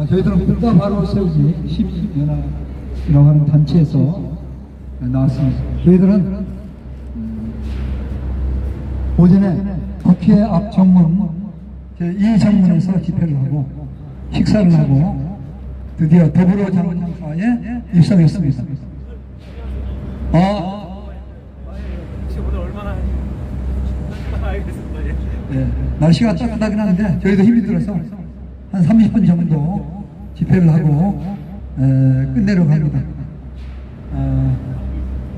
저희들은 국가 바로 세우기 12연합이라고 하는 단체에서 나왔습니다. 저희들은 오전에 국회 앞 정문 제2정문에서 집회를 하고 식사를 하고 드디어 더불어 장사에 입성했습니다. 오늘 얼마나 알겠습니다. 예, 날씨가 따뜻하긴 한데 저희도 힘이 들어서 한 30분 정도 집회를 하고 끝내려고 합니다.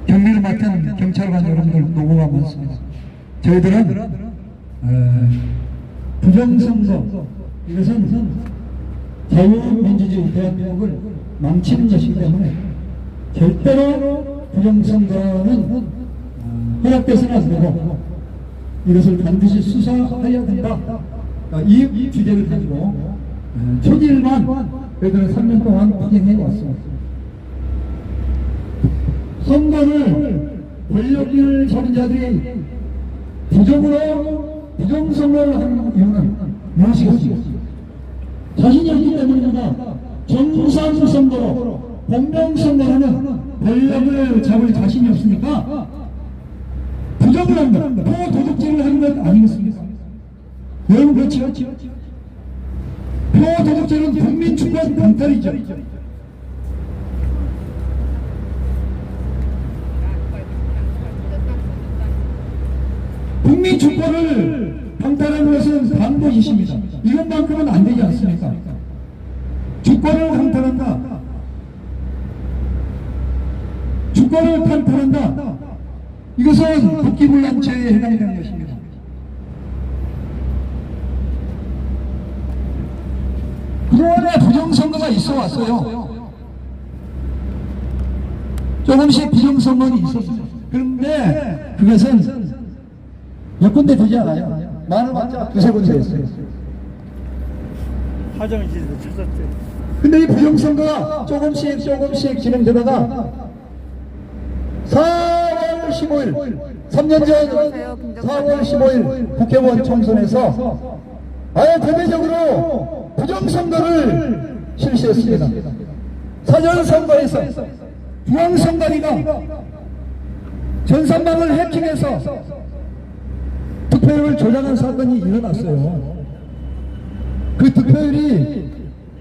경비를 맡은 경찰관 여러분들 노고가 많습니다. 저희들은 부정선거, 이것은 자유민주주의 대한민국을 망치는 것이기 때문에 절대로 부정선거는 허락돼서는 안 되고 이것을 반드시 수사해야 된다. 이 주제를 가지고 초기일만 저희들은 3년 동안 진행해 왔습니다. 선거를 권력을 잡은 자들이 부정선거를 하는 이유는 무엇이겠습니까? 자신이 없기 때문입니다. 정상선거로 공정선거하는 권력을 잡을 자신이 없으니까 부정을 한다. 표도둑질을 하는 것 아니겠습니까? 여러분 그렇죠? 표도둑질은 국민주권 강탈이죠. 국민주권을 강탈하는 것은 반복이십니다. 이것만큼은 안 되지 않습니까? 주권을 강탈한다. 주권을 강탈한다. 이것은 국기불란죄에 해당이 되는 것입니다. 그동안에 부정선거가 있어 왔어요. 조금씩 부정선거는 있었어요. 그런데 그것은 몇 군데 되지 않아요. 많아봤자 두세 군데 됐어요. 화정시에서 찾았대. 근데 이 부정선거가 조금씩 진행되다가 4월 15일 3년 전 4월 15일 국회의원 총선에서 아예 대대적으로 부정선거를 실시했습니다. 사전선거에서 중앙선관위가 전산망을 해킹해서 득표율을 조작한 사건이 일어났어요. 그 득표율이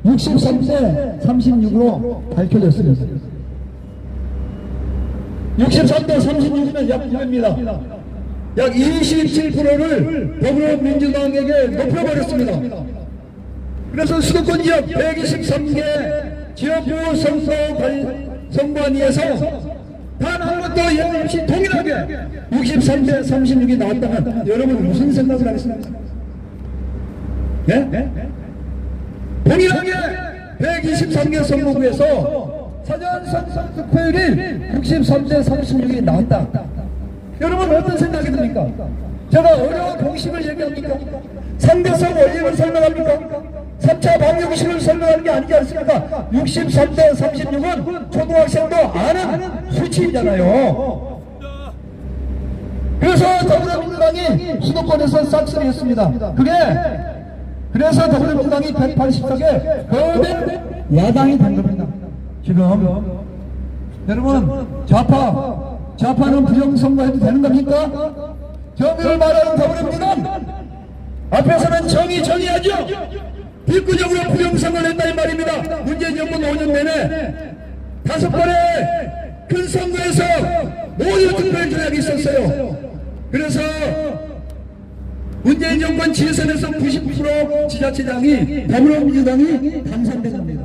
63대 36으로 밝혀졌습니다. 63대 36이면 약 2배입니다. 약 27%를 더불어민주당에게 높여버렸습니다. 그래서 수도권 지역 123개 지역구 선거관위에서 단 한 번도 예외 없이 동일하게 63대 36이 나왔다면 여러분 무슨 생각을 하겠습니까? 예? 동일하게 123개 선거구에서 사전선거 득표율이 63대 36이 나왔다. 여러분 어떤 생각이 듭니까? 제가 어려운 공식을 얘기합니까? 상대성 원리를 설명합니까? 3차 방정식을 설명하는 게 아니지 않습니까? 63대 36은 초등학생도 아는 수치이잖아요. 그래서 더불어민주당이 수도권에서 싹쓸이 했습니다. 그래서 더불어민주당이 180석에 거대 야당이 된 겁니다. 지금 여러분 좌파는 부정선거해도 되는 겁니까? 정의를 말하는 더불어민주당 앞에서는 정의하죠. 뒷구적으로 부정선거를 했다 이 말입니다. 문재인 정권 5년 내내 5번의 큰 선거에서 모두 득표율 조작이 있었어요. 그래서 문재인 정권 지선에서 90% 지자체장이 더불어민주당이 당선된 겁니다.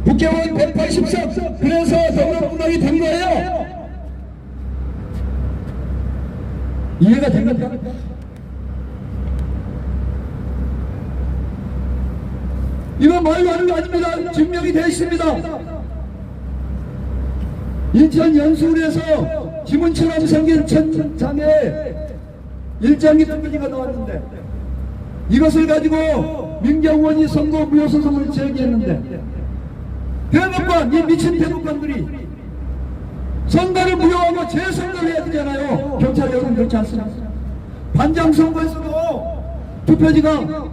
국회의원 180석 그래서 더불어민주당이 된 거예요. 이해가 된 겁니까? 이거 말로 하는 거 아닙니다. 증명이 되어 있습니다. 인천 연수원에서 지문처럼 생긴 천장에 일장기 뚜껑이가 나왔는데 이것을 가지고 민경원이 선거 무효 소송을 제기했는데 대법관, 이 미친 대법관들이 선거를 무효하고 재선거를 해야 되잖아요. 경찰 여러분 그렇지 않습니까? 반장선거에서도 투표지가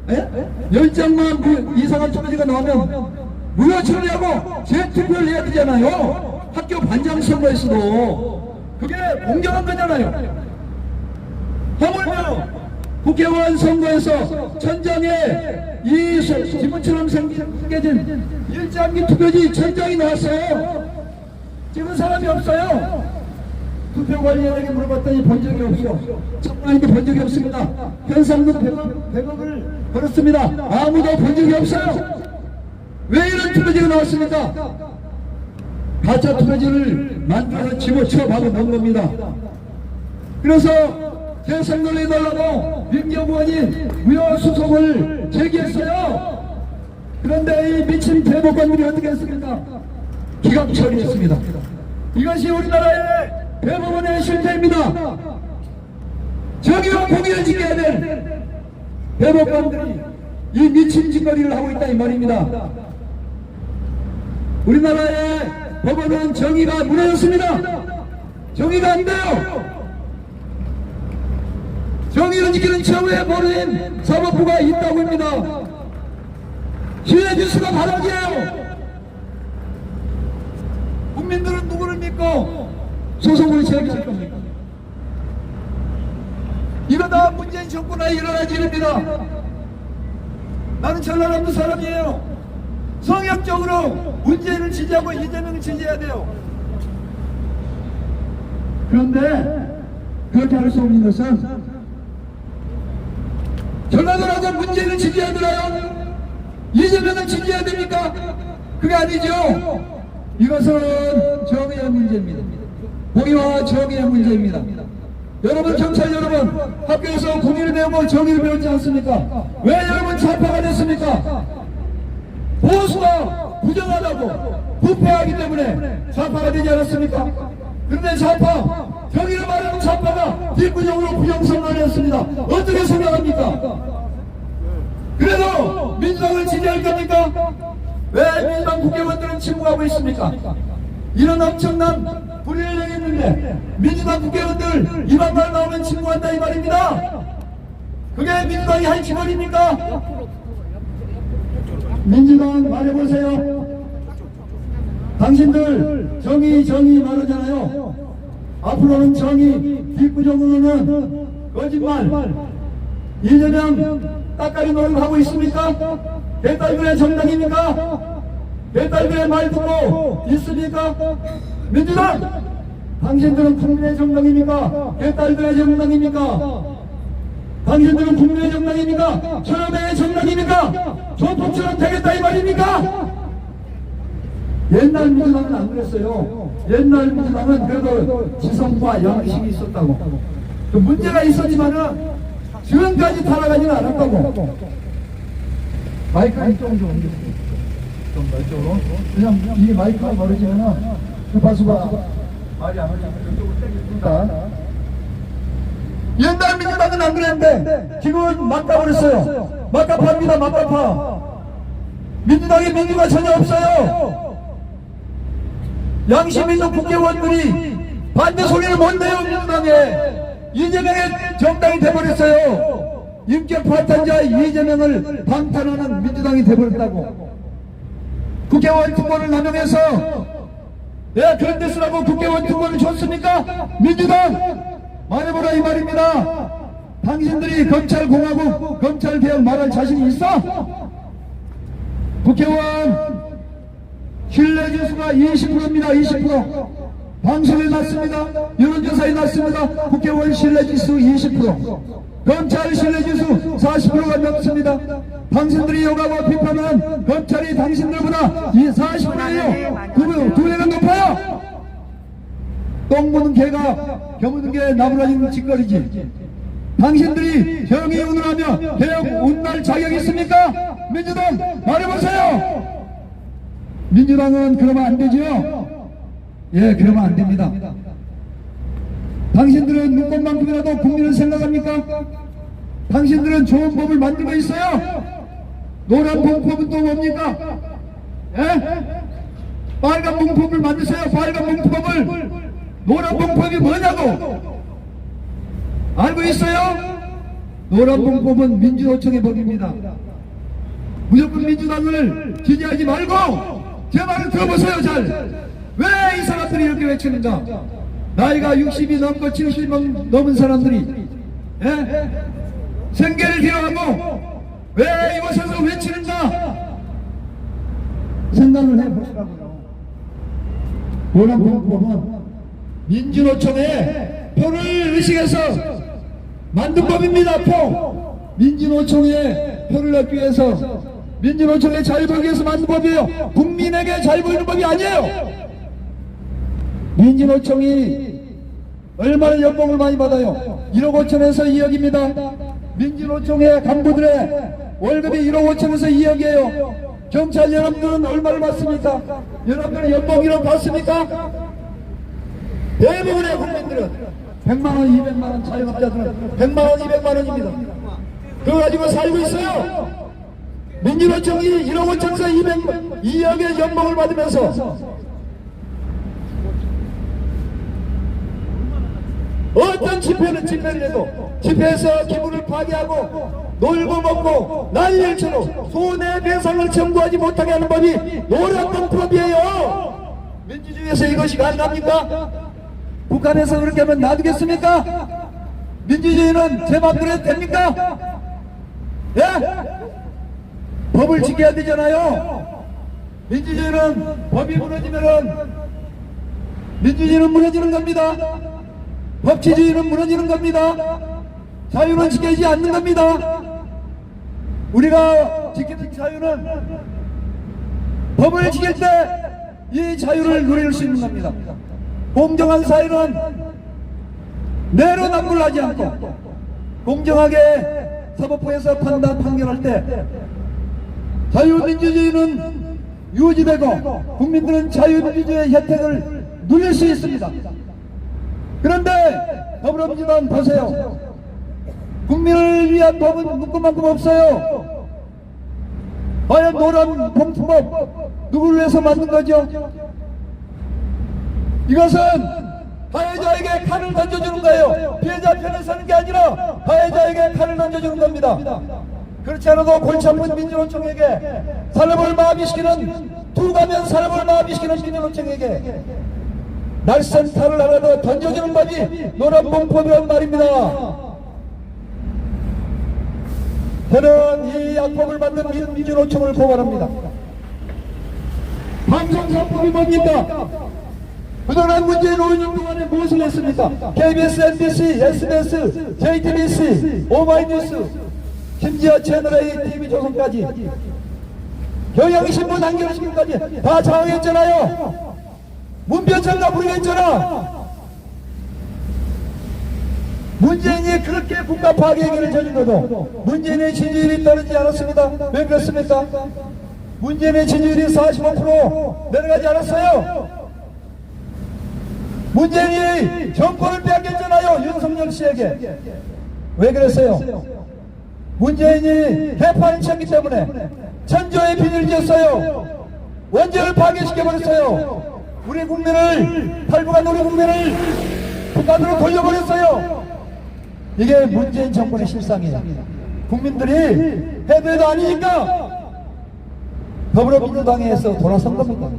10장만 이상한 초지가 나오면 무효 처리하고 재투표를 해야 되잖아요. 학교 반장 선거에서도 그게 공정한 거잖아요. 하물며 국회의원 선거에서 천장에 이 지문처럼 생겨진 일장기 투표지 천장이 나왔어요. 찍은 사람이 없어요. 투표관리인에게 물어봤더니 본 적이 없어. 청와인데 본 적이 없습니다. 현상금 100억을 벌었습니다. 아무도 본 적이 없어요. 왜 이런 투표지가 나왔습니까? 가짜 투표지를 만들어서 집어쳐 박아 놓은 겁니다. 그래서 재선거를 해달라고 민경 의원이 무효수송을 제기했어요. 그런데 이 미친 대법관들이 어떻게 했습니까? 기각 처리했습니다. 이것이 우리나라의 대법원의 실태입니다. 정의와 공의를 지켜야 될 대법관들이 이 미친 짓거리를 하고 있다 이 말입니다. 우리나라의 법원은 정의가 무너졌습니다. 정의가 안 돼요. 정의를 지키는 최후의 보루인 사법부가 있다고 합니다. 신의 뉴스가 바닥이에요. 국민들은 누구를 믿고 소송을 제기할 겁니까? 이거 다 문재인 정권에 일어날 일입니다. 나는 전라남도 사람이에요. 성역적으로 문재인을 지지하고 이재명을 지지해야 돼요. 그런데 그렇게 할 수 없는 것은 전라도라도 문재인을 지지해야 되나요? 이재명을 지지해야 됩니까? 그게 아니죠. 이것은 정의의 문제입니다. 공의와 정의의 문제입니다. 여러분 경찰 여러분, 학교에서 공의를 배우고 정의를 배우지 않습니까? 왜 여러분 좌파가 됐습니까? 보수가 부정하다고 부패하기 때문에 좌파가 되지 않았습니까? 그런데 좌파, 정의를 말하는 좌파가 뒷부정으로 부정선언을 했습니다. 어떻게 생각합니까? 그래도 민주당을 지지할 겁니까? 왜 민주당 국회의원들은 침묵하고 있습니까? 이런 엄청난 불의를 행했는데 민주당 국회의원들 이만 말 나오면 침묵한다 이 말입니다. 그게 민주당이 할 짓거리입니까? 민주당 말해보세요. 당신들 정의 말하잖아요. 앞으로는 정의, 뒷부정으로는 거짓말, 이재명 따까리 노력하고 있습니까? 배달그의 정당입니까? 배달그의 말 듣고 있습니까? 민주당! 당신들은 국민의 정당입니까? 배달그의 정당입니까? 당신들은 국민의 정당입니까? 천하의 정당입니까? 조폭처럼 되겠다 이 말입니까? 옛날 민주당은 안 그랬어요. 옛날 민주당은 그래도 지성과 양식이 있었다고. 그 문제가 있었지만은 지금까지 타락하지는 않았다고. 마이크가 이쪽으로 좀 옮겼어요. 좀 이쪽으로. 그냥 이 마이크가 멀어지면은 주파수가 말이 안 오잖아요. 이쪽으로 땡깁니다. 옛날 민주당은 안 그랬는데 지금은 막가버렸어요. 막가파입니다. 막가파. 민주당의 민주가 전혀 없어요. 양심 있는 국회의원들이 반대 소리를 못 내요. 민주당에 이재명의 정당이 돼버렸어요. 인격 파탄자 이재명을 방탄하는 민주당이 돼버렸다고. 국회의원 특권을 남용해서 내가 그런 데 쓰라고 국회의원 특권을 줬습니까? 민주당 말해보라 이 말입니다. 당신들이 검찰공화국 검찰개혁 말할 자신이 있어? 국회의원 신뢰지수가 20%입니다. 20%. 방송에 났습니다. 여론조사에 났습니다. 국회의원 신뢰지수 20%. 검찰 신뢰지수 40%가 넘습니다. 당신들이 욕하고 비판한 검찰이 당신들보다 40%예요. 두 배가 높아요. 똥 보는 개가 겨무는 게 나무라지는 짓거리지. 당신들이 정의 운운하며 개혁 운운할 자격이 있습니까? 민주당 말해보세요. 민주당은 그러면 안 되죠? 예, 그러면 안 됩니다. 당신들은 눈꽃만큼이라도 국민을 생각합니까? 당신들은 좋은 법을 만들고 있어요? 노란 봉법은 또 뭡니까? 예? 빨간 봉법을 만드세요. 빨간 봉법을. 노란 봉법이 뭐냐고? 알고 있어요? 노란봉법은 민주노총의 법입니다. 무조건 민주당을 지지하지 말고 제 말을 들어보세요. 잘. 왜 이 사람들이 이렇게 외치는가? 나이가 60이 넘고 70이 넘은 사람들이 생계를 기여하고 왜 이곳에서 외치는가? 생각을 해보시라고요. 노란봉법은 민주노총의 표를 의식해서 만든 법입니다. 민주노총의 표를 얻기 위해서, 민주노총의 잘 보이기 위해서 만든 법이에요. 국민에게 잘 보이는 법이 아니에요. 민주노총이 얼마나 연봉을 많이 받아요? 1억 5천에서 2억입니다. 민주노총의 간부들의 월급이 1억 5천에서 2억이에요. 경찰 여러분들은 얼마를 받습니까? 여러분들은 연봉 1억 받습니까? 대부분의 국민들은 100만원, 200만원, 자영업자들은 100만원, 200만원입니다. 그거 가지고 살고 있어요. 민주노총이 1억 5천에서 2억의 연봉을 받으면서 어떤 집회는 집회를 해도 집회에서 기분을 파괴하고 놀고 먹고 난리를 쳐도 손해배상을 청구하지 못하게 하는 법이 노란봉법이에요. 민주주의에서 이것이 가능합니까? 북한에서 그렇게 하면 놔두겠습니까? 민주주의는 제 맘대로 해도 됩니까? 예? 법을 지켜야 되잖아요. 민주주의는 법이 무너지면은 민주주의는 무너지는 겁니다. 법치주의는 무너지는 겁니다. 자유는 지켜지지 않는 겁니다. 우리가 지키는 자유는 법을 지킬 때 이 자유를 누릴 수 있는 겁니다. 공정한 사회는 내로남불하지 않고 공정하게 사법부에서 판결할 때 자유민주주의는 유지되고 국민들은 자유민주주의의 혜택을 누릴 수 있습니다. 그런데 더불어민주당 보세요. 국민을 위한 법은 문구만큼 없어요. 과연 노란 봉투법 누구를 위해서 만든 거죠? 이것은 가해자에게 칼을 던져주는 거예요. 피해자 편에 서는 게 아니라 가해자에게 칼을 던져주는 겁니다. 그렇지 않아도 골치 아픈 민주노총에게 사람을 마비시키는 두가면 사람을 마비시키는 민주노총에게 날쌘 칼을 하나 던져주는 법이 노란봉법이란 말입니다. 저는 이 악법을 만든 민주노총을 고발합니다. 방송사법이 뭡니까? 그동안 문재인 5년 동안에 무엇을 했습니까? KBS, MBC, SBS, JTBC, 오마이뉴스, 심지어 채널A, TV조선까지 경향신문 한겨레신문까지 다 장악했잖아요. 문변창가 부르겠잖아. 문재인이 그렇게 국가 파괴 행위를 저질러도 문재인의 지지율이 떨어지지 않았습니다. 왜 그렇습니까? 문재인의 지지율이 45% 내려가지 않았어요. 문재인이 정권을 빼앗겼잖아요. 윤석열 씨에게. 왜 그랬어요? 문재인이 해판을 쳤기 때문에 천조의 비밀을 지었어요. 원전을 파괴시켜버렸어요. 우리 국민을, 탈북한 우리 국민을 북한으로 돌려버렸어요. 이게 문재인 정권의 실상이에요. 국민들이 해도 해도 아니니까 더불어민주당에서 돌아선 겁니다.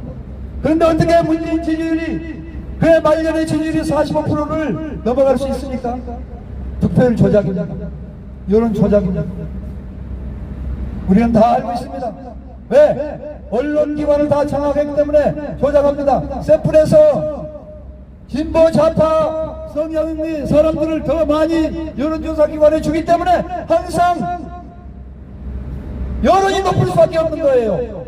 그런데 어떻게 문재인 지지율이, 그의 말년의 지지율이 45%를 넘어갈 수 있습니까? 득표율 조작입니다. 여론 조작입니다. 우리는 다 알고 있습니다. 왜? 언론기관을 다 장악했기 때문에 조작합니다. 샘플에서 진보 좌파 성향의 사람들을 더 많이 여론조사기관에 주기 때문에 항상 여론이 높을 수밖에 없는 거예요.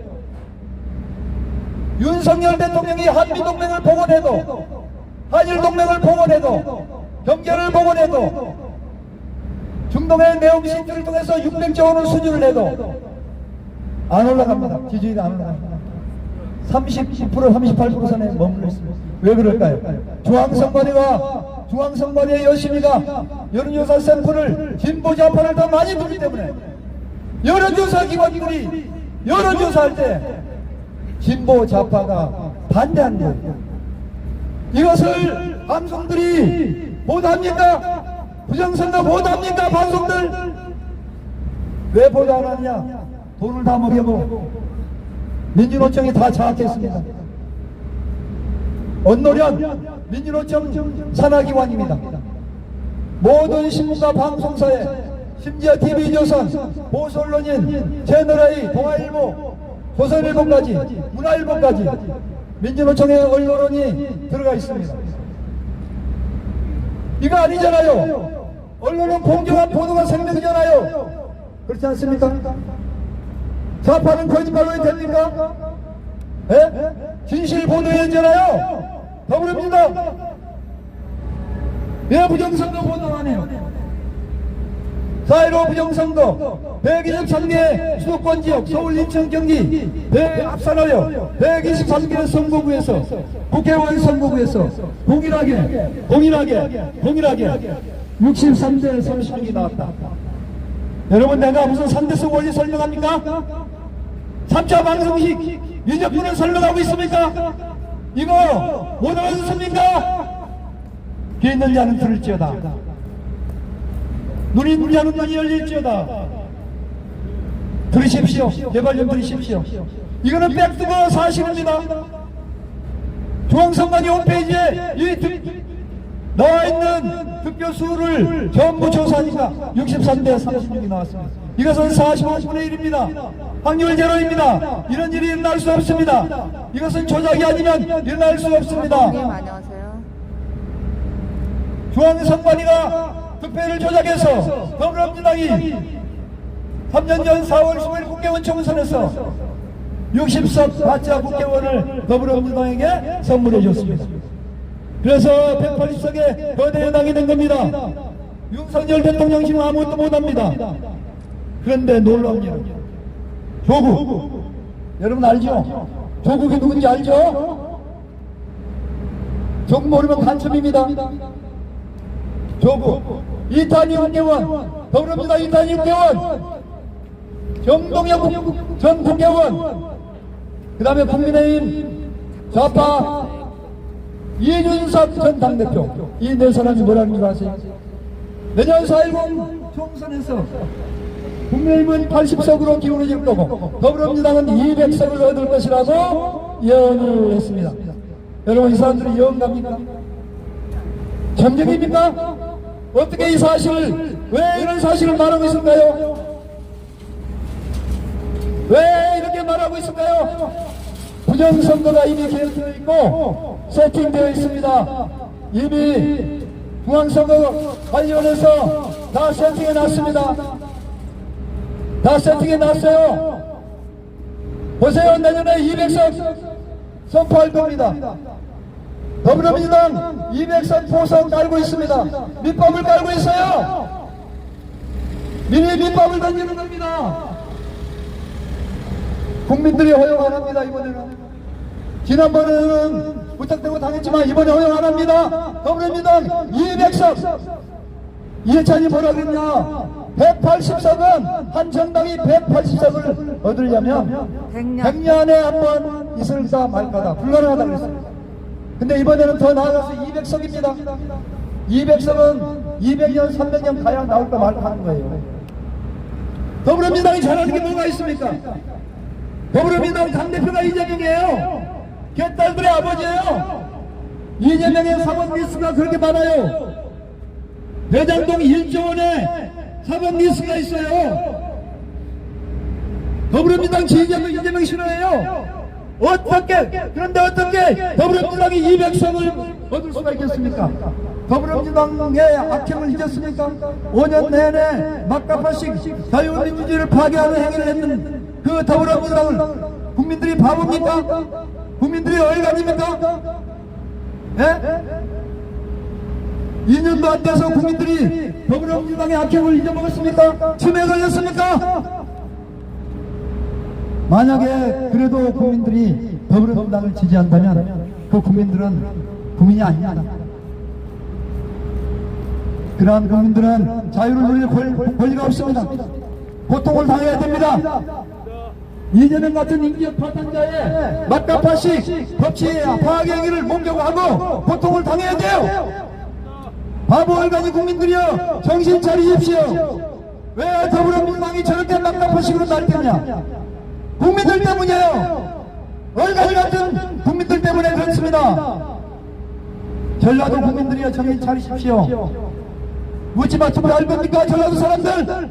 윤석열 대통령이 한미동맹을 복원해도, 한일동맹을 복원해도, 경제를 복원해도, 중동의 내용 신주를 통해서 600조 원을 수주를 해도 안 올라갑니다. 지지율이 안 올라갑니다. 39%, 38% 선에 머물러 있습니다. 왜 그럴까요? 중앙선관위의 여심이가 여론조사 샘플을 진보 좌파를 더 많이 두기 때문에 여론조사 기관들이 여론조사할 때 진보 좌파가 반대한 거예요. 이것을 방송들이 보도합니까? 부정선거 보도합니까? 방송들 왜 보도 안 하느냐? 돈을 다 먹여고 민주노총이 다 장악했습니다. 언노련 민주노총 산하기관입니다. 모든 신문과 방송사에 심지어 TV조선, 보수언론인, 채널A, 동아일보, 조선일보까지, 문화일보까지 민주노총의 언론이 들어가 있습니다. 이거 아니잖아요. 언론은 공정한 보도가 생명이잖아요. 그렇지 않습니까? 좌파는 거짓말로 해도 됩니까? 예? 진실 보도해야 되잖아요. 더불어민주당 왜 부정선거 보도 안 해요? 4.15 부정선거 123개 수도권지역 서울 인천 경기 앞산하여 123개 선거구에서 국회의원 선거구에서 동일하게 63대 36이 나왔다. 여러분, 내가 무슨 3대수 원리 설명합니까? 3차 방송식 유적분을 설명하고 있습니까? 이거 못 알아듣습니까? 귀 있는 자는 들을지어다. 눈이 있는 자는 눈이 열릴지어다. 들으십시오. 제발 좀 들으십시오. 이거는 팩트고 사실입니다. 중앙선관위 홈페이지에 나와 있는 득표수를 전부 조사하니까 63대 36이 나왔습니다. 이것은 45분의 1입니다. 확률 제로입니다. 이런 일이 일어날 수 없습니다. 이것은 조작이 아니면 일어날 수 없습니다. 안녕하세요. 중앙선관위가 득표를 조작해서 더불어민주당이 3년 전 4월 15일 국회의원 총선에서 60석 가짜 국회의원을 더불어민주당에게 선물해 줬습니다. 그래서 180석의 거대 여당이 된 겁니다. 윤석열 대통령실은 아무것도 못합니다. 그런데 놀라운 일, 조국 여러분 알죠? 조국이 누군지 알죠? 조국 모르면 간첩입니다. 조국 이탄희 국회의원, 더불어민주당 이탄희 국회의원, 정동영 전 국회의원, 그 다음에 국민의힘 좌파 이준석 전 당대표, 이 네 사람이 뭐라는 줄 아세요? 내년 4.10 총선에서 국민의힘은 80석으로 기울어질 거고 더불어민주당은 200석을 얻을 것이라고 예언을 했습니다. 여러분, 이 사람들이 예언갑니까? 점쟁입니까? 어떻게 이 사실을, 왜 이런 사실을 말하고 있을까요? 왜 이렇게 말하고 있을까요? 부정선거가 이미 계획되어 있고 세팅되어 있습니다. 이미 중앙선거 관련해서 다 세팅해 놨습니다. 다 세팅해 놨어요. 보세요. 내년에 200석 선포할 겁니다. 더불어민주당 200석 포석 깔고 있습니다. 밑밥을 깔고 있어요. 미리 밑밥을 던지는 겁니다. 국민들이 허용 안 합니다. 이번에는 지난번에는 부탁되고 당했지만 이번에 허용 안 합니다. 더불어민주당 200석. 이해찬이 뭐라 그랬냐? 180석은 한 정당이 180석을 얻으려면 100년에 한 번 있을까 말까다, 불가능하다고 그랬습니다. 근데 이번에는 더 나아가서 200석입니다. 200석은 200년 300년 가야 나올까 말까 하는 거예요. 더불어민주당이 잘하는 게 뭐가 있습니까? 더불어민주당 당대표가 이재명이에요. 개딸들의 아버지예요. 이재명의 사법 리스크가 그렇게 많아요. 대장동 1조 원의 사법 리스크가 있어요. 더불어민주당 지지자도 이재명 싫어해요. 그런데 어떻게 더불어민주당이 200석을 얻을 수가 있겠습니까? 더불어민주당의 악행을 잊었습니까? 5년 내내 막가파식 자유민주주의를 파괴하는 행위를 했는 그 더불어민주당을 국민들이 바보입니까? 국민들이 얼간입니까? 예? 2년도 안 돼서 국민들이 더불어민주당의 악행을 잊어먹었습니까? 치매에 걸렸습니까? 만약에 그래도 국민들이 더불어민주당을 지지한다면 그 국민들은 국민이 아닙니다. 그러한 국민들은 자유를 누릴 권리가 없습니다. 고통을 당해야 됩니다. 이재명 같은 인기적 파탄자의 막가파식 법치 파괴 행위를 목격하고 고통을 당해야 돼요. 바보 얼간이 국민들이여, 정신 차리십시오. 왜 더불어민주당이 저렇게 막가파식으로 날뛰냐? 국민들 때문이에요. 얼간이 같은 국민들 때문에 그렇습니다. 전라도 국민들이여 정신 차리십시오. 묻지마 투표 할 겁니까? 전라도 사람들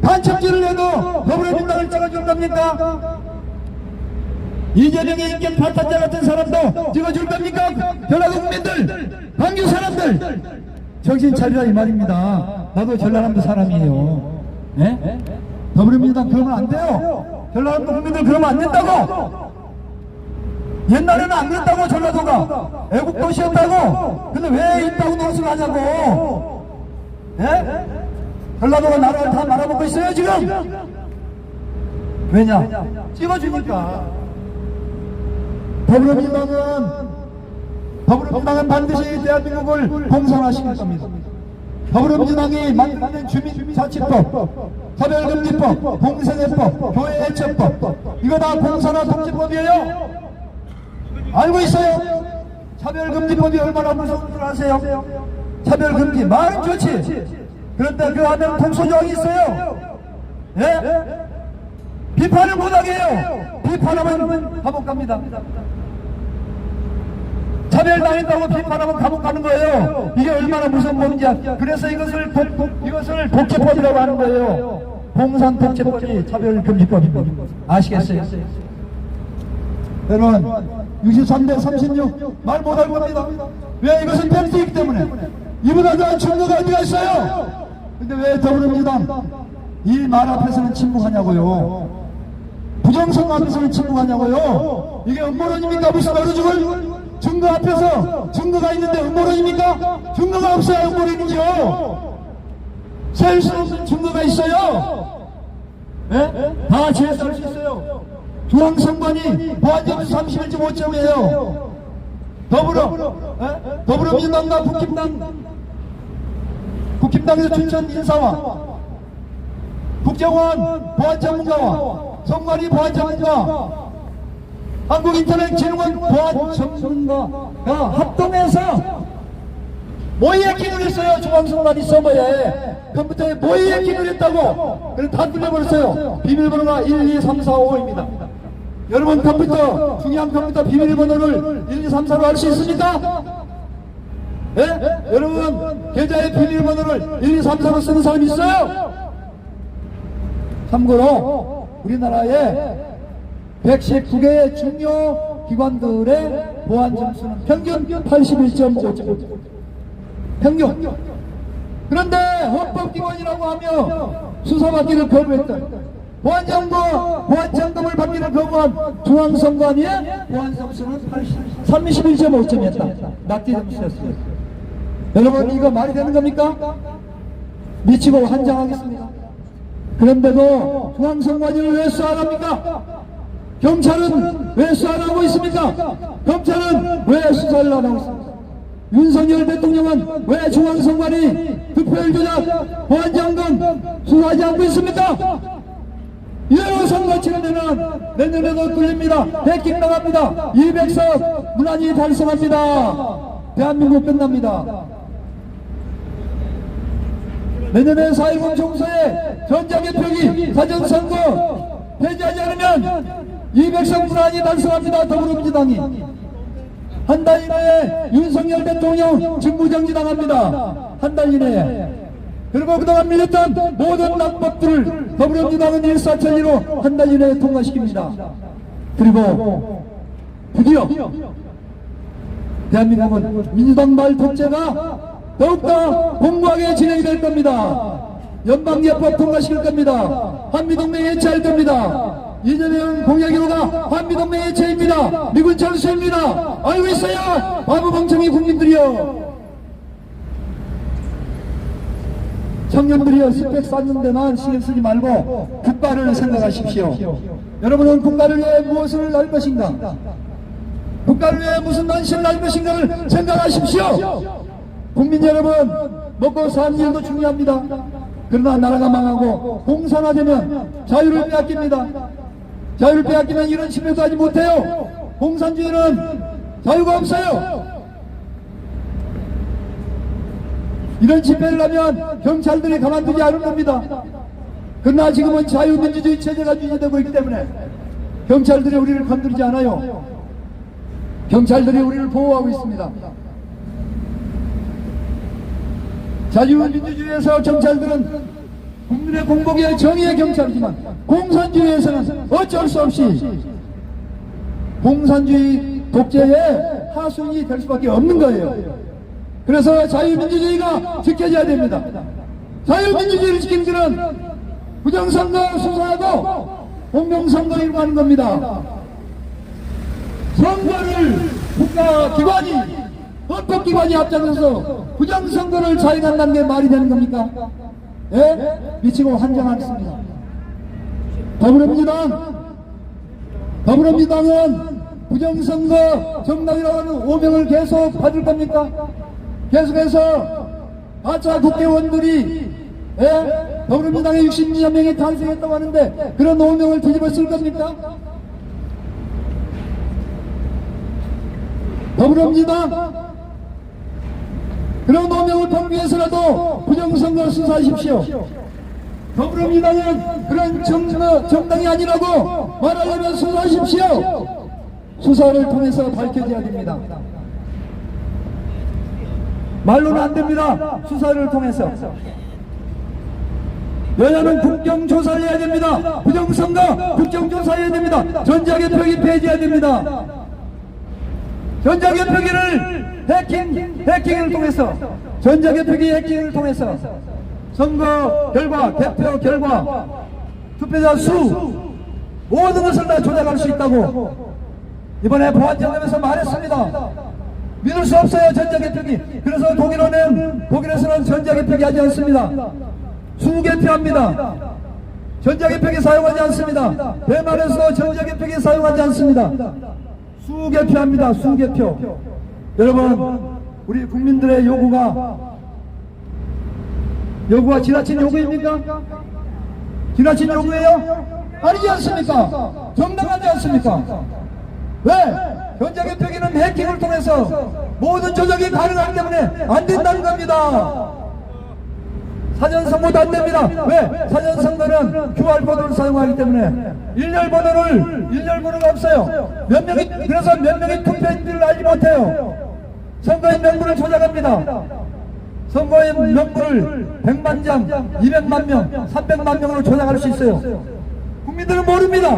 간첩질을 해도 더불어민주당을 찍어줄 겁니까? 이재명의 인격 파탄자 같은 사람도 찍어줄 겁니까? 전라도 국민들, 광주 사람들 정신 차리라 이 말입니다. 나도 전라남도 사람이에요. 네? 더불어민주당 그러면 안 돼요. 전라남도 국민들 그러면 안 된다고. 옛날에는 안 그랬다고. 전라도가 애국도시였다고. 근데 왜 있다고 노릇을 하냐고. 예? 전라도가 나라를 다 말아먹고 있어요 지금. 왜냐? 찍어주니까. 더불어민주당은 반드시 대한민국을 공산화시킬 겁니다. 더불어민주당이 만든 주민자치법, 차별금지법, 공생애법, 교회해체법, 이거 다 공산화 통치법이에요. 알고 있어요? 차별금지법이 얼마나 무서운 줄 아세요? 차별금지 말은 좋지. 그런데 그 안에 통소조항이 있어요. 예? 비판을 못하게 해요. 비판하면 감옥 갑니다. 차별당했다고 비판하면 감옥 가는 거예요. 이게 얼마나 무서운 법인지. 그래서 이것을 독재법이라고 하는 거예요. 공산독재법이 차별금지법입니다. 아시겠어요? 여러분 63대 36 말 못할 겁니다. 왜? 이것은 팩트이기 때문에. 이보다 더한 증거가 어디가 있어요? 근데 왜 더불어민주당 이 말 앞에서는 침묵하냐고요. 부정선거 앞에서는 침묵하냐고요. 이게 음모론입니까? 무슨 어르죽을 증거 앞에서 증거가 있는데 음모론입니까? 증거가 없어야 음모론이죠. 셀 수 없는 증거가 있어요. 네? 다 제시할 수 있어요. 중앙선관위 보안점수 31.5점이에요. 더불어민주당과 국힘당에서 추천 인사와 국정원 보안전문가와 선관위 보안전문가 한국인터넷진흥원 보안전문가가 합동해서 모의 해킹을 했어요. 중앙선관위 서버에 컴퓨터에 모의 해킹을 했다고. 그래서 다 뚫려버렸어요. 비밀번호가 1, 2, 3, 4, 5입니다. 여러분 컴퓨터, 중요한 컴퓨터 비밀번호를 1, 2, 3, 4로 알 수 있습니까? 예? 여러분 계좌의 비밀번호를 1, 2, 3, 4로 쓰는 사람 있어요? 참고로 우리나라의 119개의 중요 기관들의 보안 점수는 평균 81.5점. 평균. 그런데 헌법기관이라고 하며 수사받기를 거부했던 보안점검을 받기를 거부한 중앙선관위의 보안 점수는 31.5점이었다. 낙제 점수였어요. 여러분 이거 말이 되는 겁니까? 미치고 환장하겠습니다. 그런데도 중앙선관위를 왜 수사 안 합니까? 경찰은 왜 수사 안 하고 있습니까? 검찰은 왜 수사를 안 하고 있습니까? 윤석열 대통령은 왜 중앙선관위 득표율 조작, 보안점검 수사하지 않고 있습니까? 이대로 선거 치르면은 내년에도 뚫립니다. 해킹 당합니다. 200석 무난히 달성합니다. 대한민국 끝납니다. 내년에 4.10 총선에 전자개표기 사전선거 폐지하지 않으면 200석 무난히 달성합니다. 더불어민주당이. 한 달 이내에 윤석열 대통령 직무정지 당합니다. 한 달 이내에. 그리고 그동안 밀렸던 모든 낙법들을 더불어민주당은 일사천리로 한 달 이내에 통과시킵니다. 그리고 드디어 대한민국은 민주당 말 독재가 더욱더 공고하게 진행이 될 겁니다. 연방예법 통과시킬 겁니다. 한미동맹 해체할 겁니다. 이재명 공약이로가 한미동맹 해체입니다. 미군 철수입니다. 알고 있어요? 바보 멍청이 국민들이요. 청년들이여 스펙 쌓는 데만 신경 쓰지 말고 국가를 생각하십시오. 여러분은 국가를 위해 무엇을 할 것인가? 국가를 위해 무슨 난신을 할 것인가를 생각하십시오. 국민 여러분, 먹고 사는 일도 중요합니다. 그러나 나라가 망하고 공산화되면 자유를 빼앗깁니다. 자유를 빼앗기면 이런 침해도 하지 못해요. 공산주의는 자유가 없어요. 이런 집회를 하면 경찰들이 가만두지 않을 겁니다. 그러나 지금은 자유민주주의 체제가 유지되고 있기 때문에 경찰들이 우리를 건드리지 않아요. 경찰들이 우리를 보호하고 있습니다. 자유민주주의에서 경찰들은 국민의 공복의 정의의 경찰이지만 공산주의에서는 어쩔 수 없이 공산주의 독재의 하수인이 될 수밖에 없는 거예요. 그래서 자유민주주의가 지켜져야 됩니다. 자유민주주의를 지키는 것은 부정선거 수사하고 공명선거를 일구하는 겁니다. 선거를 국가기관이 헌법기관이 앞장서서 부정선거를 자행한다는 게 말이 되는 겁니까? 예? 미치고 환장하겠습니다. 더불어민주당은 부정선거 정당이라고 하는 오명을 계속 받을 겁니까? 계속해서 가짜 국회의원들이 더불어민주당에 60여 명이 탄생했다고 하는데 그런 오명을 뒤집어 쓸 겁니까? 더불어민주당 그런 오명을 펴기 위해서라도 부정선거 수사하십시오. 더불어민주당은 그런 정당이 아니라고 말하려면 수사하십시오. 수사를 통해서 밝혀져야 됩니다. 말로는 안 됩니다. 수사를 통해서. 여야는 국정조사를 해야 됩니다. 부정선거 국정조사해야 됩니다. 전자개표기 폐지해야 됩니다. 전자개표기를 해킹을 통해서 전자개표기 해킹을 통해서 선거 결과, 개표 결과, 투표자 수 모든 것을 다 조작할 수 있다고 이번에 보안장관에서 말했습니다. 믿을 수 없어요. 전자개표기. 그래서 독일에서는 전자개표기 하지 않습니다. 수개표합니다. 전자개표기 사용하지 않습니다. 대만에서 전자개표기 사용하지 않습니다. 수개표합니다. 수개표. 여러분, 우리 국민들의 요구가 지나친 요구입니까? 지나친 요구예요? 아니지 않습니까? 정당하지 않습니까? 왜? 전자개표기는 해킹을 통해서 모든 조작이 가능하기 때문에 안 된다는 겁니다. 사전선거도 안 됩니다. 왜? 사전선거는 QR코드를 사용하기 때문에 일렬번호가 없어요. 그래서 몇 명이 투표인지를 알지 못해요. 선거인 명부를 조작합니다. 선거인 명부를 100만 장, 200만 명, 300만 명으로 조작할 수 있어요. 국민들은 모릅니다.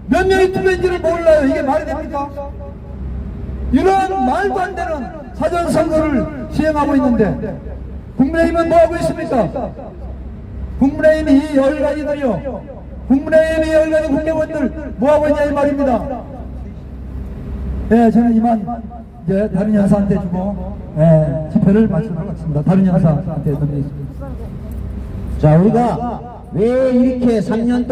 몇 명이 투표인지를 몰라요. 이게 말이 됩니까? 이런 말도 안 되는 사전선거를 시행하고 있는데 국민의힘은 뭐하고 있습니까? 국민의힘이 열간이들이요. 국민의힘이 열간이 국회의원들 뭐하고 있냐 이 말입니다. 네, 저는 이만 이제 다른 연사한테 주고 집회를 마치도록 다른 연사한테 넘기겠습니다. 자, 우리가 왜 이렇게 3년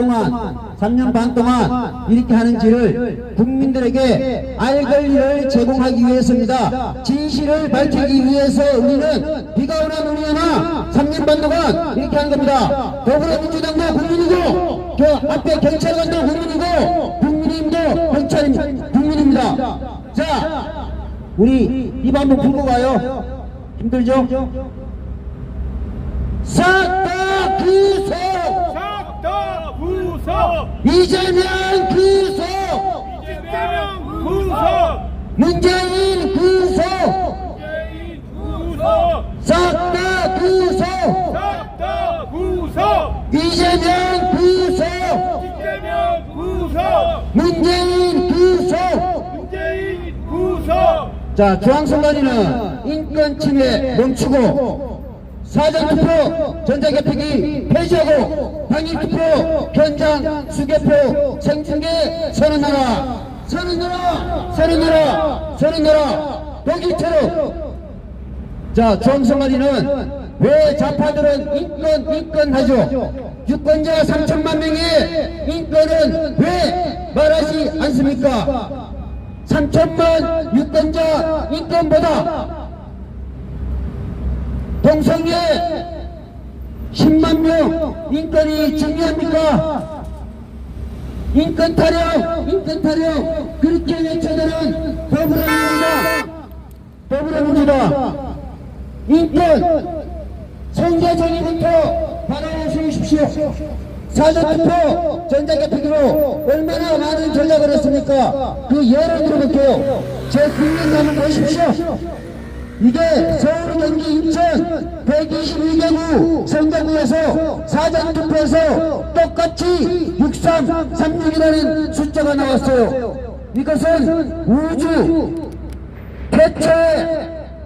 반 동안 이렇게 하는지를 국민들에게 알 권리를 제공하기 위해서입니다. 진실을 밝히기 위해서 우리는 비가 오나 눈이 오나 3년 반 동안 이렇게 하는 겁니다. 더불어민주당도 국민이고 저 앞에 경찰관도 국민이고 국민의힘도 국민입니다. 자, 우리 입 한번 풀고 가요. 힘들죠? 싹 다 구속! 싹 다 구속! 이재명 구속! 이재명 구속! 문재인 구속! 문재인 구속! 싹 다 구속! 싹 다 구속! 이재명 구속! 이재명 구속! 문재인 구속! 문재인 구속! 자, 중앙선관위는 인권 침해 멈추고 사전투표 전자개표기 폐지하고 당일투표 현장 수개표 생중계 선언하라. 독일처럼. 자, 중앙선관위는 왜 좌파들은 인권 하죠? 유권자 3천만 명의 인권은 왜 말하지 않습니까? 3천만 유권자 인권보다 동성애 10만 명 인권이 중요합니까? 인권 타령 그렇게 외쳐드는 더불어민주당 인권, 선거 전이부터 바라보십시오. 사전투표 전자개표기로 얼마나 많은 전략을 했습니까? 그 예를 들어볼게요. 제 국민감을 보십시오. 이게 서울, 경기, 인천 121개구 선거구에서 사전투표에서 똑같이 6336이라는 숫자가 나왔어요. 이것은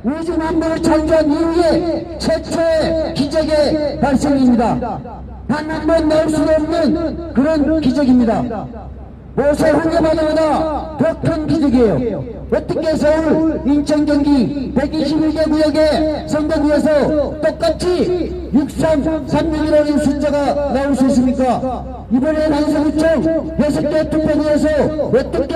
우주 만물을 창조한 이후에 최초의 기적의 발생입니다. 단 한 번 나올 수 없는 그런 기적입니다. 모세 홍해바다보다 더 큰 기적이에요. 어떻게 서울, 인천, 경기 121개 구역의 선거구에서 똑같이 6336이라는 숫자가 나올 수 있습니까? 이번에 난서구청 6개 투표구에서 어떻게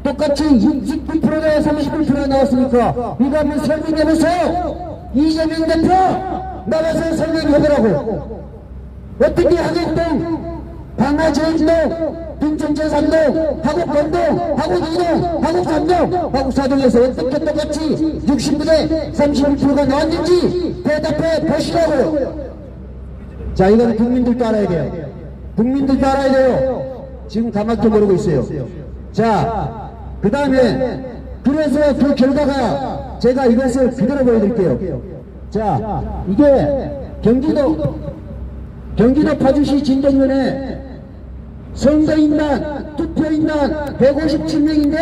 똑같이 69%대 31%가 나왔습니까? 이거 한번 설명해보세요. 이재명 대표 나와서 설명해보라고. 어떻게 하곡동, 방화제인동, 빈천제산동, 하곡건동, 하곡이동, 하곡삼동, 하곡사동에서 어떻게 똑같이 69대 31%가 나왔는지 대답해 보시라고요. 자, 이건 국민들도 알아야 돼요. 국민들도 알아야 돼요. 지금 가만히 모르고 있어요. 자, 그 다음에 그래서 그 결과가 제가 이것을 그대로 보여드릴게요. 자, 이게 경기도 파주시 진정면에 선거인단, 투표인단 157명인데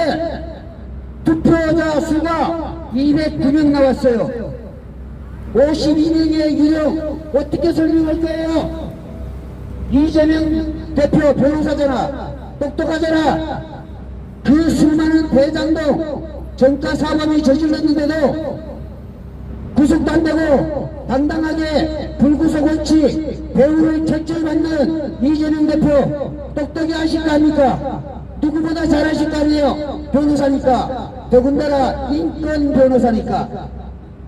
투표자 수가 209명 나왔어요. 52명의 유령 어떻게 설명할 거예요? 이재명 대표 변호사잖아, 똑똑하잖아. 그 수많은 대장도 정가 사범이 저질렀는데도 구속도 안 되고 당당하게 불구속 원치 배우를 철저히 받는 이재명 대표 똑똑히 하실 거 아닙니까? 누구보다 잘하실 거 아니에요? 변호사니까. 더군다나 인권 변호사니까.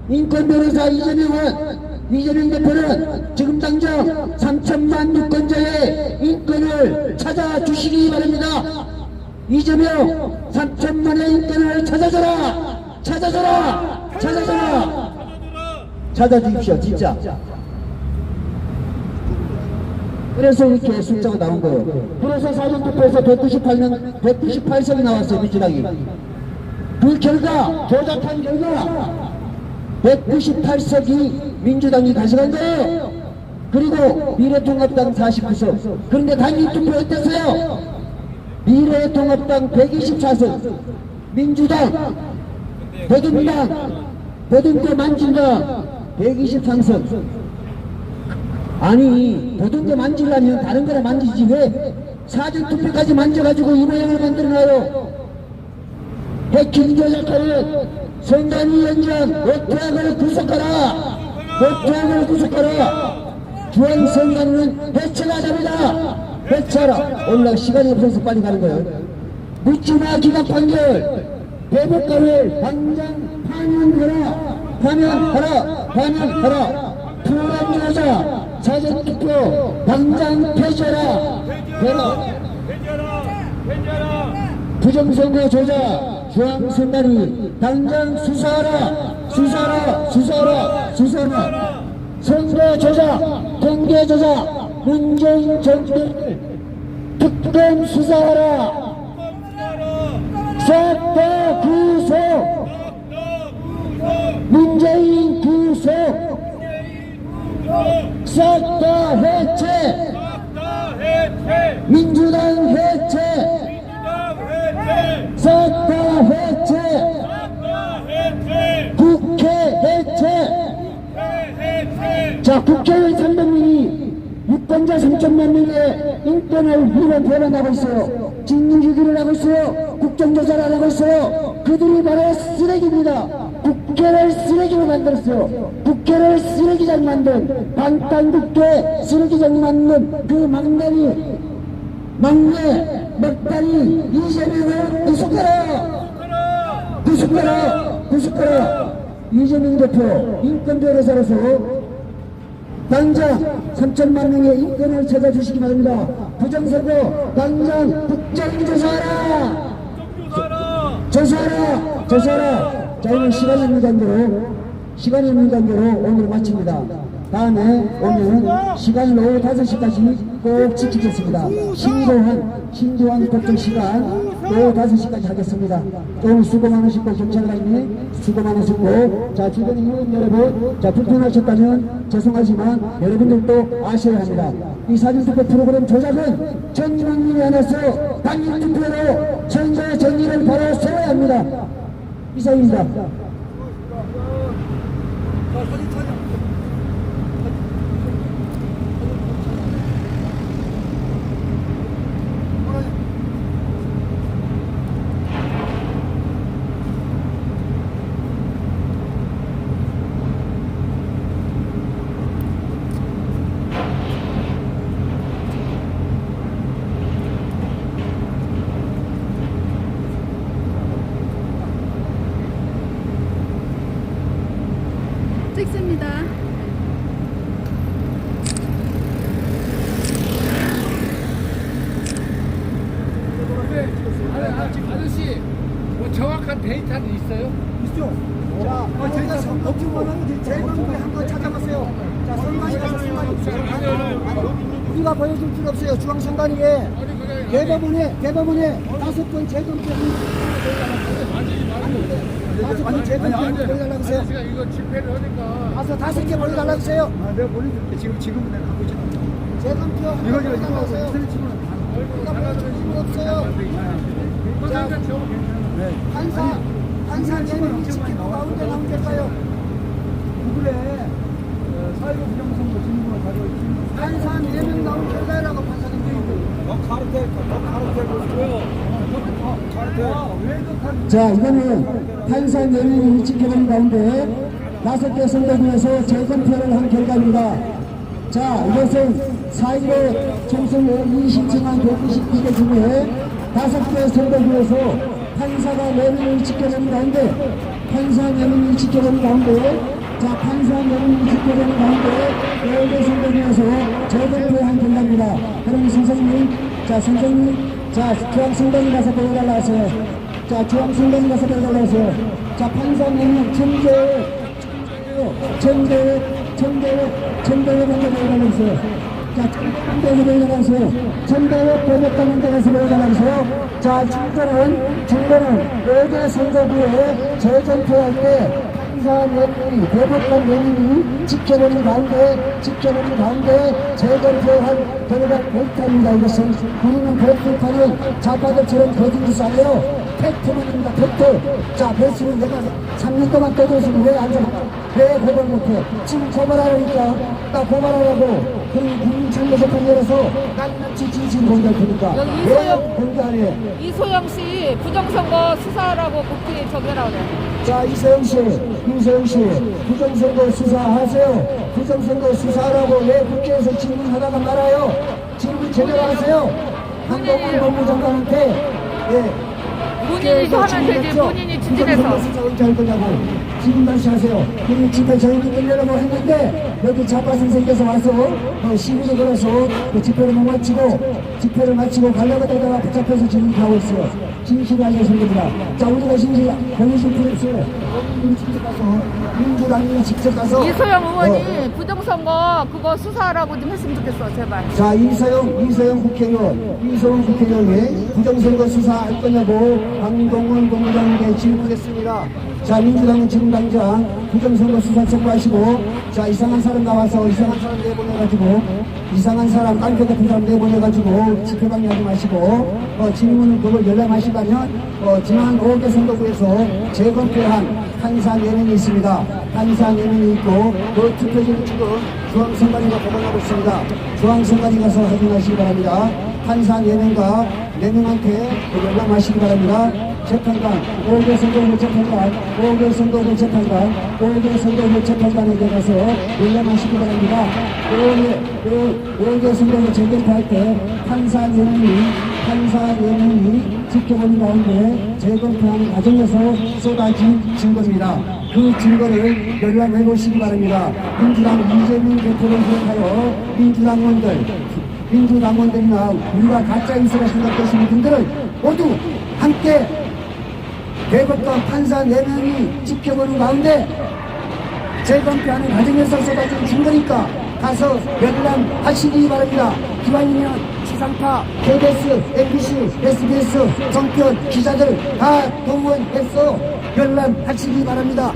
인권 변호사 이재명 대표는 지금 당장 3천만 유권자의 인권을 찾아주시기 바랍니다. 이재명 3천만의 인권을 찾아줘라! 찾아줘라! 찾아줘라! 찾아주십시오, 진짜. 그래서 이렇게 숫자가 나온 거예요. 그래서 사전투표에서 198석이 나왔어요, 민주당이. 그 결과, 조작한 결과 198석이 민주당이 가져간 거예요. 그리고 미래통합당 49석. 그런데 단일투표 어땠어요? 미래통합당 124석, 민주당, 백인당, 보등대 만진당 123석. 아니, 보등대 만지려면 다른 거나 만지지 왜 사전투표까지 만져가지고 이 모양을 만들어놔요? 해킹 조작하는 선관위원장 오태학을 구속하라! 오태학을 구속하라! 중앙선관위는 해체하자입니다! 해체하라! 올라 시간이 없어서 빨리 가는 거예요. 묻지마 기각 판결! 대법관을 당장 파면하라! 불안조사 사전투표 당장 폐지하라! 부정선거 조작 중앙선관위 당장 수사하라! 선거 조작, 공개 조작, 문재인 정권을 특검 수사하라! 싹 다 구속! 문재인 구속! 싹 다 해체! 민주당 해체! 싹 다 해체! 국회 해체! 자, 국회의원 300명이 유권자 3천만 명의 인권을 위로 변환하고 있어요. 직무유기를 하고 있어요. 국정조사를 하고 있어요. 그들이 바로 쓰레기입니다. 국회를 쓰레기로 만들었어요. 국회를 쓰레기장 만든, 방탄국회 쓰레기장 만든 그 막내 먹다리 이재명을 구속하라! 이재명 대표 인권 변호사로서 당장 3천만 명의 인권을 찾아주시기 바랍니다. 부정선거 당장 국정조사하라! 조사하라! 자, 오늘 시간이 없는 관계로 시간이 없는 관계로 오늘 마칩니다. 다음에 오늘은 시간을 오후 5시까지 꼭 지키겠습니다. 신도한 법정 시간 오후 5시까지 하겠습니다. 오늘 수고 많으시고 경찰관님 수고 많으셨고, 자 주변의 의원 여러분, 자 불편하셨다면 죄송하지만 여러분들도 아셔야 합니다. 이 사전투표 프로그램 조작은 전 국민이 안에서 단일 투표로 선거의 정의를 바로 세워야 합니다. 이상입니다. 찍습니다. 아저씨, 뭐 정확한 데이터는 있어요? 자, 저희가 선거주문은 제공에 한번 찾아보세요. 자, 선관위 가서 선관위. 우리가 보여줄 필요 없어요. 중앙선관위에 대법원에 5번 재검표 아니 재검표 보여달라고 하세요. 아저씨가 이거 집회를 하니까. 가서 5개 보여달라고 하세요. 내가 보내줄게. 지금은 내가 갖고 있잖아. 재검표 이거 보여달라고 하세요. 인터넷 치면 우리가 보여줄 필요 없어요. 자, 판사 4명이 지키고 가운데 나오면 될까요? 구글에 사회부 부정선거 질문을 가지고 있습니다. 판사 4명 나오면 될까요라고 판사님 자, 이거는 판사 4명이 지켜본 가운데 5개 선거구에서 재검표를 한 결과입니다. 자, 이것은 4.15 총선 후 신청한 192개 중에 5개 선거구에서 판사가 4명을 지켜본 가운데, 자, 판사 4명이 지켜본 가운데 4개 선거구에서 재검표한 결과입니다. 그럼 선생님, 자, 중앙선관위 가서 보여달라 하세요. 자, 중앙선관위 가서 보여달라 하세요. 자, 판사 4명 천대회 먼저 보여달라 하세요. 자, 천대회 보여달라 하세요. 천대회 보냈다 먼저 가서 보여달라 하세요. 자, 중대는 4개 선거구에 재검표할 때 판사 4명이, 대법관 4명이 지켜보는 가운데 재검표한 결과 팩트입니다. 이것은 우리는 팩트파는 좌파들처럼 거짓짓 아니에요. 팩트만입니다. 팩트. 자, 배수를 내가 3년 동안 떠들었으면 왜 고발 못해? 지금 고발하라니까. 나 고발하라고. 국민청구재판 열어서 낱낱이 진실 공개할 테니까. 여기 왜 공개 안 해? 이소영 씨 부정선거 수사라고 국회에 저기라고 그래. 자, 이소영 씨, 부정선거 수사하세요. 부정선거 수사하라고 왜 국회에서 질문하다가 말아요? 질문 제대로 하세요. 한동훈 법무장관한테, 예. 본인이 하면 되지. 본인이 추진해서. 수사 언제 할 거냐고. 지금 다시 하세요. 그리고 집회 저희는 끝내려고 했는데, 여기 좌파 선생님께서 와서, 시위를 걸어서, 집회를 못 마치고, 가려고 하다가 붙잡혀서 지금 가고 있어요. 진실을 알려줍니다. 자, 우리가 공식 프레스에, 직접 가서, 민주당이 직접 가서. 이소영 의원이 부정선거 그거 수사라고 좀 했으면 좋겠어, 제발. 자, 이소영 국회의원이 부정선거 수사할 거냐고 황동훈 본부장에게 질문했습니다. 자, 민주당은 지금 당장 부정선거 수사 청구하시고, 자, 이상한 사람 나와서 이상한 사람 내보내가지고, 이상한 사람, 깡패 같은 사람 내보내가지고 집회 방해하지 마시고, 질문을 그걸 열람하시다면, 지난 5개 선거구에서 재검표한 판사 4명이 있습니다. 판사 4명이 있고, 그 투표지를 지금 중앙선관위가 보관하고 있습니다. 중앙선관위 가서 확인하시기 바랍니다. 판사 4명한테 열람하시기 바랍니다. 재판관, 5개 선거구 재판관에게 가서 열람하시기 바랍니다. 5개 선거구 재검표할 때 판사 4명이 지켜보는 가운데 재검표하는 과정에서 쏟아진 증거입니다. 그 증거를 열람해 보시기 바랍니다. 민주당 이재명 대표를 비롯하여 민주당원들이나 우리가 가짜인수라 생각하시는 분들은 모두 함께 대법관 판사 4명이 지켜보는 가운데 재검표하는 과정에서 쏟아진 증거니까 가서 열람하시기 바랍니다. 기왕이면 지상파, KBS, MBC, SBS, 정권 기자들 다 동원해서 열람하시기 바랍니다.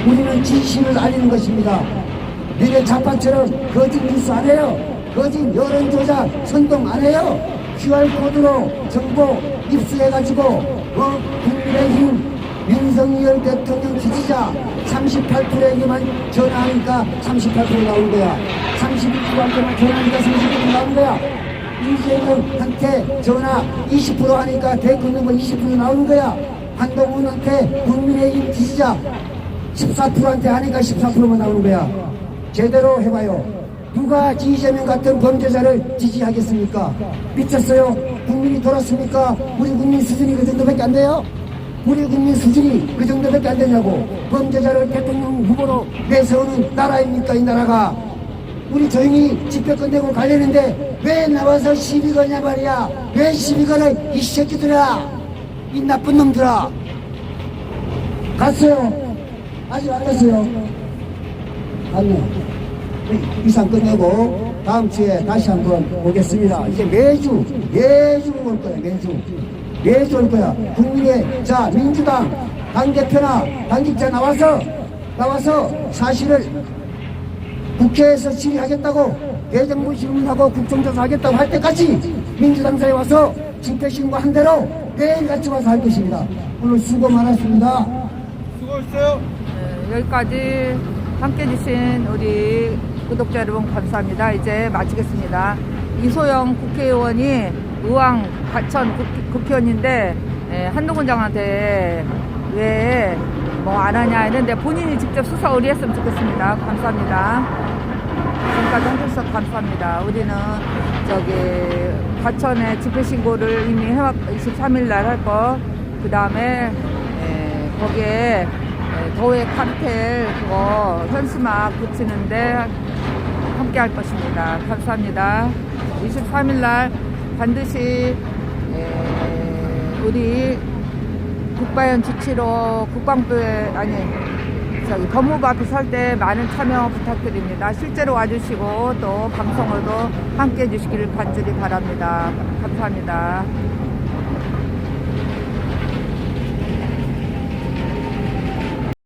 우리는 진실을 알리는 것입니다. 미래 좌파처럼 거짓 뉴스 안 해요. 거짓 여론조작 선동 안 해요. QR코드로 정보 입수해가지고 국민의힘 윤석열 대통령 지지자 38%에게만 전화하니까 38% 나온 거야. 32%한테만 전화하니까 30% 나온 거야. 이재명한테 전화 20% 하니까 대통령 20% 나오는 거야. 한동훈한테 국민의힘 지지자 14%한테 하니까 14%만 나오는 거야. 제대로 해봐요. 누가 이재명 같은 범죄자를 지지하겠습니까? 미쳤어요? 국민이 돌았습니까? 우리 국민 수준이 그 정도밖에 안 돼요? 우리 국민 수준이 그 정도밖에 안 되냐고. 범죄자를 대통령 후보로 내세우는 나라입니까, 이 나라가? 우리 조용히 집회 끝내고 가려는데 왜 나와서 시비 거냐 말이야. 왜 시비 걸어, 이 새끼들아, 이 나쁜 놈들아. 갔어요. 아직 안 갔어요. 갔네. 이상 끝내고 다음 주에 다시 한번 오겠습니다. 이제 매주 올 거야. 매주 올 거야. 국민의, 자, 민주당 당대표나 당직자 나와서 사실을 국회에서 질의하겠다고, 대정부 질문하고 국정조사 하겠다고 할 때까지 민주당사에 와서 집회신고한 대로 매일같이 와서 할 것입니다. 오늘 수고 많았습니다. 네, 여기까지 함께 해주신 우리 구독자 여러분 감사합니다. 이제 마치겠습니다. 이소영 국회의원이 의왕 과천 국회의원인데 한동훈 장한테 왜 뭐 안 하냐 했는데 본인이 직접 수사 의뢰했으면 좋겠습니다. 감사합니다. 지금까지 함께 해주셔서 감사합니다. 우리는 저기 과천에 집회신고를 이미 23일 날 할 거, 그 다음에 거기에 도의 카르텔 그거 현수막 붙이는데 함께 할 것입니다. 감사합니다. 23일 날 반드시 우리 국가연 주치로 국방부에 저기 법무부 앞에 설 때 많은 참여 부탁드립니다. 실제로 와주시고 또 방송으로도 함께 해주시기를 간절히 바랍니다. 감사합니다.